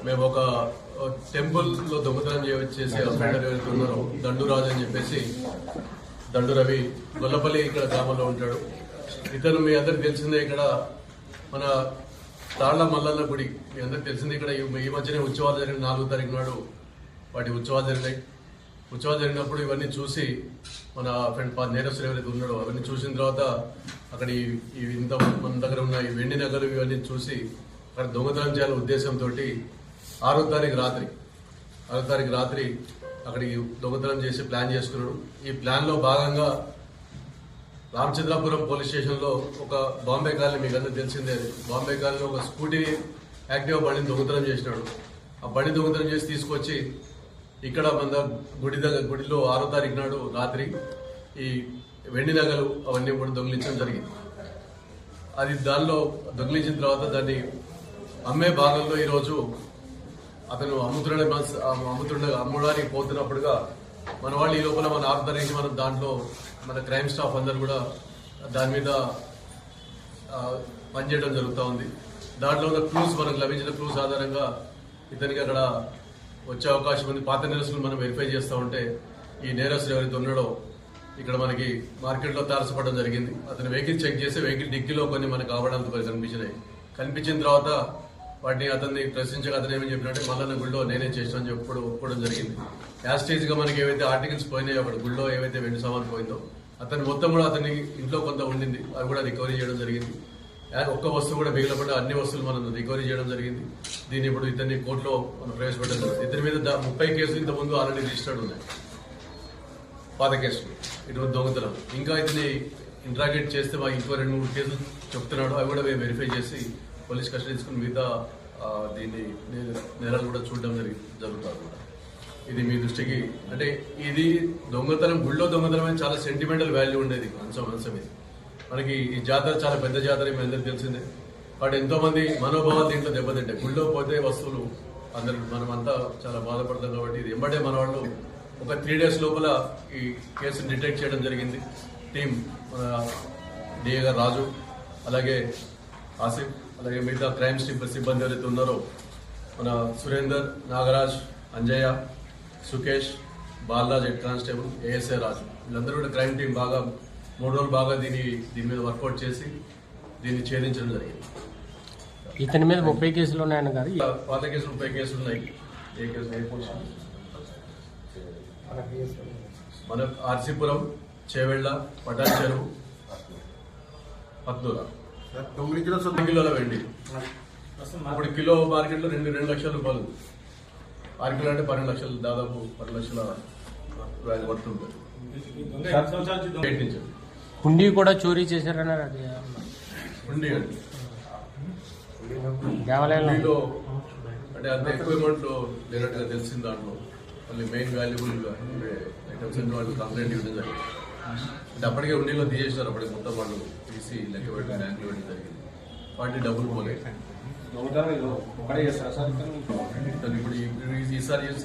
మేము ఒక టెంపుల్లో దొంగతనం చేసే అఫెండర్ ఎవరైతే ఉన్నారో దండురాజు అని చెప్పేసి దండు రవి గొల్లపల్లి ఇక్కడ గ్రామంలో ఉంటాడు. ఇతను మీ అందరికి తెలిసిందే, ఇక్కడ మన తాళ్ల మల్లన్న గుడి మీ అందరికి తెలిసిందే. ఇక్కడ ఈ మధ్యనే ఉత్సవాలు జరిగిన 4వ తారీఖు నాడు వాటి ఉత్సవాలు జరిగినాయి. ఉత్సవాలు జరిగినప్పుడు ఇవన్నీ చూసి మన నేరస్తులు ఎవరైతే ఉన్నాడో అవన్నీ చూసిన తర్వాత అక్కడ ఇంత మన దగ్గర ఉన్న ఈ వెండి నగలు ఇవన్నీ చూసి అక్కడ దొంగతనం చేయాలనే ఉద్దేశంతో 6వ తారీఖు రాత్రి అక్కడికి దొంగతనం చేసి ప్లాన్ చేసుకున్నాడు. ఈ ప్లాన్లో భాగంగా రామచంద్రాపురం పోలీస్ స్టేషన్లో ఒక బాంబే కాలనీ, మీకు అందరూ తెలిసిందే, బాంబే కాలనీలో ఒక స్కూటీ యాక్టివా బండిని దొంగతనం చేసినాడు. ఆ బండి దొంగతనం చేసి తీసుకొచ్చి ఇక్కడ మన గుడిలో 6వ తారీఖు నాడు రాత్రి ఈ వెండి నగలు అవన్నీ కూడా దొంగిలించడం జరిగింది. అది దానిలో దొంగిలించిన తర్వాత దాన్ని అమ్మే భాగంలో ఈరోజు అతను అమ్మడానికి పోతున్నప్పుడుగా మన వాళ్ళు ఈ లోపల మన 6వ తారీఖు మనం దాంట్లో మన క్రైమ్ స్టాఫ్ అందరు కూడా దాని మీద పనిచేయడం జరుగుతూ ఉంది. దాంట్లో ఉన్న క్లూస్, మనకు లభించిన క్లూస్ ఆధారంగా ఇతనికి అక్కడ వచ్చే అవకాశం ఉంది. పాత నేరస్తులు మనం వెరిఫై చేస్తూ ఉంటే ఈ నేరస్తులు ఎవరైతే ఉన్నాడో ఇక్కడ మనకి మార్కెట్లో తారసపడడం జరిగింది. అతను వెహికల్ చెక్ చేసి వెహికల్ డిక్కీలో కొన్ని మనకు ఆవడానికి కనిపించిన తర్వాత వాటిని అతన్ని ప్రశ్నించగా అతను ఏమని చెప్పినట్టే మల్లన్న గుళ్ళో నేనే చేసాను ఒప్పుకోవడం జరిగింది. యాస్టేజ్ గా మనకి ఏవైతే ఆర్టికల్స్ పోయినాయో అక్కడ గుళ్ళో ఏవైతే వెండి సామాన్ పోయిందో అతని మొత్తం కూడా అతని ఇంట్లో కొంత ఉండింది, అవి కూడా రికవరీ చేయడం జరిగింది. ఒక్క వస్తువు కూడా మిగిలినప్పుడు అన్ని వస్తువులు మనం రికవరీ చేయడం జరిగింది. దీన్ని ఇప్పుడు ఇతన్ని కోర్టులో మనం ప్రవేశపెట్టడం జరిగింది. ఇతని మీద 30 కేసులు ఇంతకుముందు ఆల్రెడీ రిజిస్టర్డ్ ఉన్నాయి, పాత కేసులు. ఇటువంటి దొంగతనం ఇంకా ఇతని ఇంట్రాగేట్ చేస్తే మాకు ఇంకో 2-3 కేసులు చెప్తున్నాడు. అవి కూడా మేము వెరిఫై చేసి పోలీస్ కస్టడీ తీసుకుని మిగతా దీన్ని నేరాలు కూడా చూడడం జరుగుతుంది. ఇది మీ దృష్టికి అంటే ఇది దొంగతనం, గుళ్ళో దొంగతనం అని చాలా సెంటిమెంటల్ వాల్యూ ఉండేది అంశం ఇది. మనకి ఈ జాతర చాలా పెద్ద జాతర, మీ అందరికి తెలిసిందే. కాబట్టి ఎంతో మంది మనోభావాలు దీంట్లో దెబ్బతింటాయి. గుళ్ళో పోతే వస్తువులు అందరూ మనమంతా చాలా బాధపడతాం. కాబట్టి ఇది ఎంబడే మన వాళ్ళు ఒక 3 days లోపల ఈ కేసును డిటెక్ట్ చేయడం జరిగింది. టీం మన డిఏ గారు రాజు, అలాగే ఆసిఫ్, అలాగే మిగతా క్రైమ్ సిబ్బంది ఎవరైతే ఉన్నారో మన Surender, Nagaraj, Anjaiah, Sukesh, Balaraj, head constable, ASI Raju, వీళ్ళందరూ కూడా క్రైమ్ టీం బాగా 3 రోజులు బాగా దీని మీద వర్కౌట్ చేసి దీన్ని ఛేదించడం జరిగింది. ఇతని మీద 30 కేసులు ఉన్నాయని కాదు, పాత కేసులు 30 కేసులు ఉన్నాయి. ఏ కేసు మన ఆర్సీపురం, చేవెళ్ల, పటాన్ చెరువు, పద్నూర 9 కిలోల వెండి. ఇప్పుడు కిలో మార్కెట్లో 2 లక్షల రూపాయలు, 6 కిలో అంటే 12 లక్షలు, దాదాపు 10 లక్షల వర్త్ ఉంటుంది. హుండీ కూడా చోరీ చేశారన్నారు. అది హుండీ అండి, దేవాలయంలో అంటే అంత ఎక్కువ అమౌంట్ లేనట్టుగా తెలిసింది. దాంట్లో మళ్ళీ మెయిన్ వాల్యుబుల్ ఐటమ్స్ అన్ని వాళ్ళు కంప్లైంట్ ఇవ్వడం జరిగింది. అంటే అప్పటికే హుండీలో తీసేసినారు, అప్పటికి మొత్తం వాళ్ళు తీసి లెక్క పెట్టి బ్యాంకులో పెట్టడం జరిగింది. వాటిని డబ్బులు పోలేదు. ఇప్పుడు ఈసారి చేసి